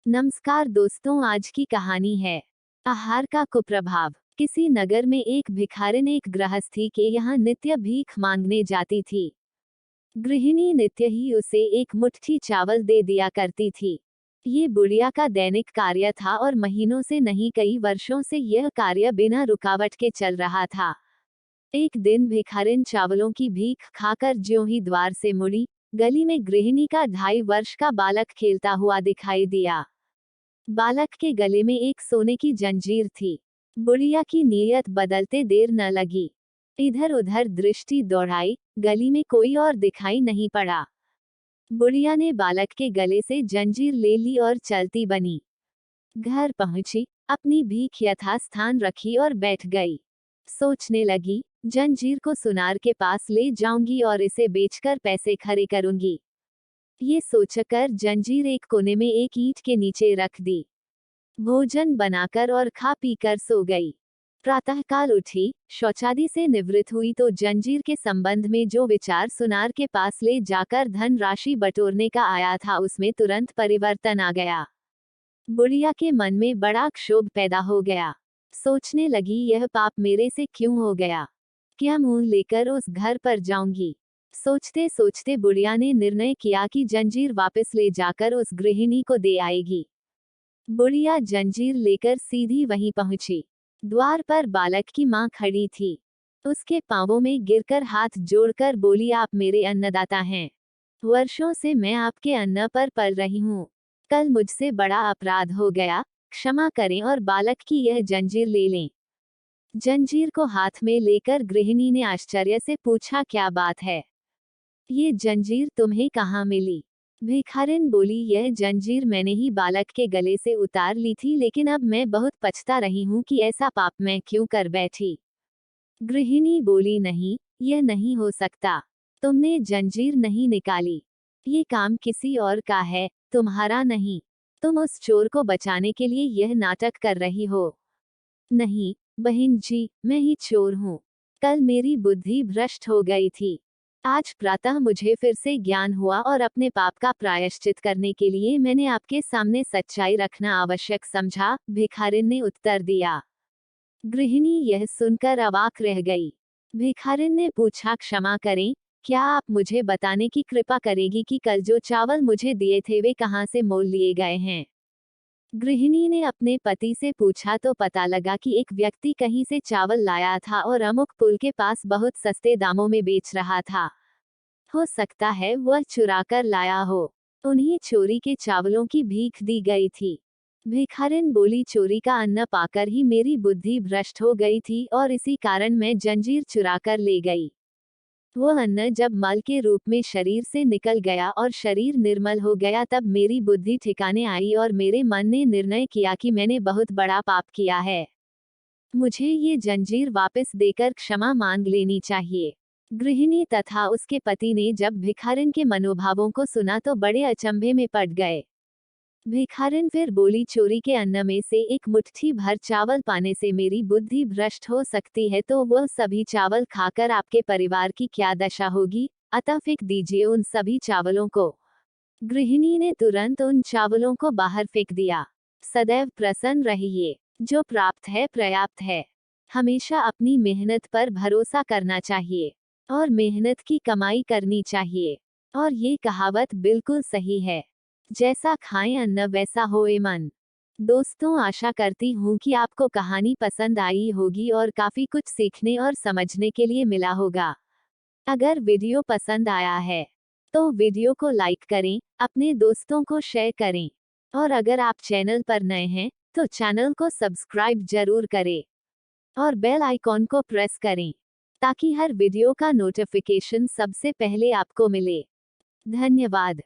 नमस्कार दोस्तों, आज की कहानी है आहार का कुप्रभाव। किसी नगर में एक भिखारिन एक गृहस्थी के यहाँ नित्य भीख मांगने जाती थी। गृहिणी नित्य ही उसे एक मुट्ठी चावल दे दिया करती थी। ये बुढ़िया का दैनिक कार्य था और महीनों से नहीं कई वर्षों से यह कार्य बिना रुकावट के चल रहा था। एक दिन भिखारिन चावलों की भीख खाकर ज्यों ही द्वार से मुड़ी, गली में गृहिणी का 2.5 वर्ष का बालक खेलता हुआ दिखाई दिया। बालक के गले में एक सोने की जंजीर थी। बुढ़िया की नीयत बदलते देर न लगी। इधर उधर दृष्टि दौड़ाई, गली में कोई और दिखाई नहीं पड़ा। बुढ़िया ने बालक के गले से जंजीर ले ली और चलती बनी। घर पहुंची, अपनी भीख यथास्थान रखी और बैठ गई। सोचने लगी, जंजीर को सुनार के पास ले जाऊंगी और इसे बेचकर पैसे खड़े करूंगी। ये सोचकर जंजीर एक कोने में एक ईंट के नीचे रख दी। भोजन बनाकर और खा पीकर सो गई। प्रातःकाल उठी, शौचादि से निवृत्त हुई तो जंजीर के संबंध में जो विचार सुनार के पास ले जाकर धन राशि बटोरने का आया था उसमें तुरंत परिवर्तन आ गया। बुढ़िया के मन में बड़ा क्षोभ पैदा हो गया। सोचने लगी, यह पाप मेरे से क्यों हो गया? क्या मुंह लेकर उस घर पर जाऊंगी? सोचते सोचते बुढ़िया ने निर्णय किया कि जंजीर वापस ले जाकर उस गृहिणी को दे आएगी। बुढ़िया जंजीर लेकर सीधी वहीं पहुंची। द्वार पर बालक की मां खड़ी थी। उसके पांवों में गिरकर हाथ जोड़कर बोली, आप मेरे अन्नदाता हैं। वर्षों से मैं आपके अन्न पर पल रही हूँ। कल मुझसे बड़ा अपराध हो गया, क्षमा करें और बालक की यह जंजीर ले लें। जंजीर को हाथ में लेकर गृहिणी ने आश्चर्य से पूछा, क्या बात है? ये जंजीर तुम्हें कहाँ मिली? भिखारिन बोली, यह जंजीर मैंने ही बालक के गले से उतार ली थी, लेकिन अब मैं बहुत पछता रही हूँ कि ऐसा पाप मैं क्यों कर बैठी। गृहिणी बोली, नहीं, यह नहीं हो सकता। तुमने जंजीर नहीं निकाली। ये काम किसी और का है, तुम्हारा नहीं। तुम उस चोर को बचाने के लिए यह नाटक कर रही हो। नहीं बहन जी, मैं ही चोर हूँ। कल मेरी बुद्धि भ्रष्ट हो गई थी। आज प्रातः मुझे फिर से ज्ञान हुआ और अपने पाप का प्रायश्चित करने के लिए मैंने आपके सामने सच्चाई रखना आवश्यक समझा, भिखारिन ने उत्तर दिया। गृहिणी यह सुनकर अवाक रह गई। भिखारिन ने पूछा, क्षमा करें, क्या आप मुझे बताने की कृपा करेगी कि कल जो चावल मुझे दिए थे वे कहाँ से मोल लिए गए हैं? गृहिणी ने अपने पति से पूछा तो पता लगा कि एक व्यक्ति कहीं से चावल लाया था और अमुक पुल के पास बहुत सस्ते दामों में बेच रहा था। हो सकता है वह चुरा कर लाया हो। उन्हीं चोरी के चावलों की भीख दी गई थी। भिखारिन बोली, चोरी का अन्न पाकर ही मेरी बुद्धि भ्रष्ट हो गई थी और इसी कारण मैं जंजीर चुरा कर ले गई। वह अन्न जब मल के रूप में शरीर से निकल गया और शरीर निर्मल हो गया तब मेरी बुद्धि ठिकाने आई और मेरे मन ने निर्णय किया कि मैंने बहुत बड़ा पाप किया है। मुझे ये जंजीर वापस देकर क्षमा मांग लेनी चाहिए। गृहिणी तथा उसके पति ने जब भिखारिन के मनोभावों को सुना तो बड़े अचंभे में पड़ गए। भिखारिन फिर बोली, चोरी के अन्न में से एक मुट्ठी भर चावल पाने से मेरी बुद्धि भ्रष्ट हो सकती है तो वह सभी चावल खाकर आपके परिवार की क्या दशा होगी? अतः फेंक दीजिए उन सभी चावलों को। गृहिणी ने तुरंत उन चावलों को बाहर फेंक दिया। सदैव प्रसन्न रहिए। जो प्राप्त है पर्याप्त है। हमेशा अपनी मेहनत पर भरोसा करना चाहिए और मेहनत की कमाई करनी चाहिए। और ये कहावत बिल्कुल सही है। जैसा खाएं अन्न वैसा होए मन। दोस्तों, आशा करती हूँ कि आपको कहानी पसंद आई होगी और काफी कुछ सीखने और समझने के लिए मिला होगा। अगर वीडियो पसंद आया है तो वीडियो को लाइक करें, अपने दोस्तों को शेयर करें और अगर आप चैनल पर नए हैं तो चैनल को सब्सक्राइब जरूर करें और बेल आइकॉन को प्रेस करें ताकि हर वीडियो का नोटिफिकेशन सबसे पहले आपको मिले। धन्यवाद।